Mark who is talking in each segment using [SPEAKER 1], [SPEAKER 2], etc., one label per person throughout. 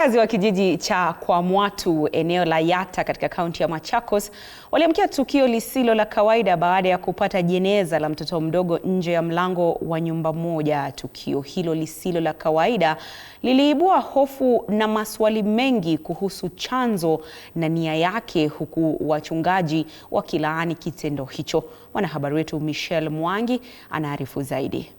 [SPEAKER 1] Wakazi wa kijiji cha Kwamwatu eneo la Yatta katika kaunti ya Machakos waliamkia tukio lisilo la kawaida baada ya kupata jeneza la mtoto mdogo nje ya mlango wa nyumba moja. Tukio hilo lisilo la kawaida liliibua hofu na maswali mengi kuhusu chanzo na nia yake, huku wachungaji wakilaani kitendo hicho. Mwanahabari wetu Michelle Mwangi anaarifu zaidi.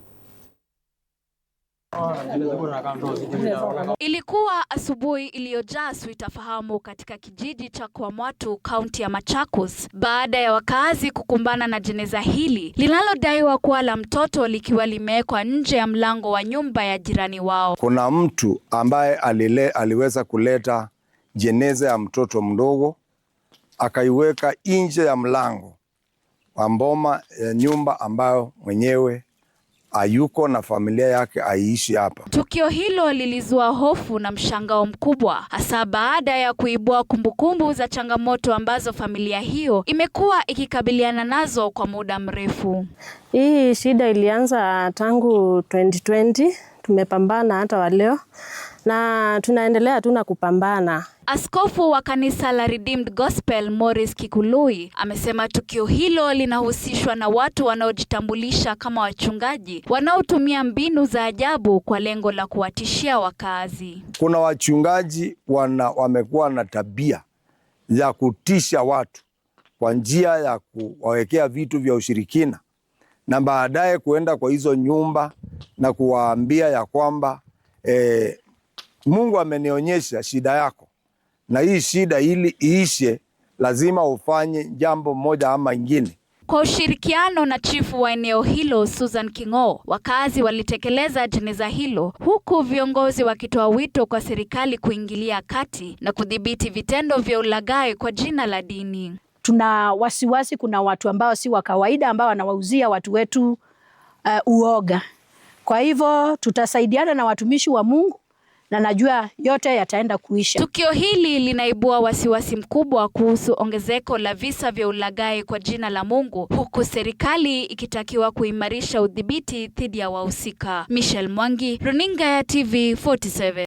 [SPEAKER 2] Ilikuwa asubuhi iliyojaa sitofahamu katika kijiji cha Kwamwatu, kaunti ya Machakos, baada ya wakazi kukumbana na jeneza hili linalodaiwa kuwa la mtoto likiwa limewekwa nje ya mlango wa nyumba ya jirani wao.
[SPEAKER 3] Kuna mtu ambaye aliweza kuleta jeneza ya mtoto mdogo akaiweka nje ya mlango wa mboma ya nyumba ambayo mwenyewe hayuko na familia yake aishi hapa. Tukio
[SPEAKER 2] hilo lilizua hofu na mshangao mkubwa, hasa baada ya kuibua kumbukumbu za changamoto ambazo familia hiyo imekuwa ikikabiliana nazo kwa muda mrefu.
[SPEAKER 4] Hii shida ilianza tangu 2020, tumepambana hata wa leo na tunaendelea tu na kupambana.
[SPEAKER 2] Askofu wa kanisa la Redeemed Gospel Morris Kikului amesema tukio hilo linahusishwa na watu wanaojitambulisha kama wachungaji wanaotumia mbinu za ajabu kwa lengo la kuwatishia wakazi.
[SPEAKER 3] Kuna wachungaji wamekuwa na tabia ya kutisha watu kwa njia ya kuwawekea vitu vya ushirikina na baadaye kuenda kwa hizo nyumba na kuwaambia ya kwamba Mungu amenionyesha shida yako, na hii shida ili iishe lazima ufanye jambo moja ama ingine.
[SPEAKER 2] Kwa ushirikiano na chifu wa eneo hilo Susan King'o, wakazi walitekeleza jeneza hilo, huku viongozi wakitoa wito kwa serikali kuingilia kati na kudhibiti vitendo vya ulaghai kwa jina la dini.
[SPEAKER 5] Tuna wasiwasi, kuna watu ambao si wa kawaida ambao wanawauzia watu wetu uoga. Kwa hivyo tutasaidiana na watumishi wa Mungu na najua yote yataenda kuisha.
[SPEAKER 2] Tukio hili linaibua wasiwasi mkubwa kuhusu ongezeko la visa vya ulaghai kwa jina la Mungu, huku serikali ikitakiwa kuimarisha udhibiti dhidi ya wahusika. Michelle Mwangi, Runinga ya TV 47.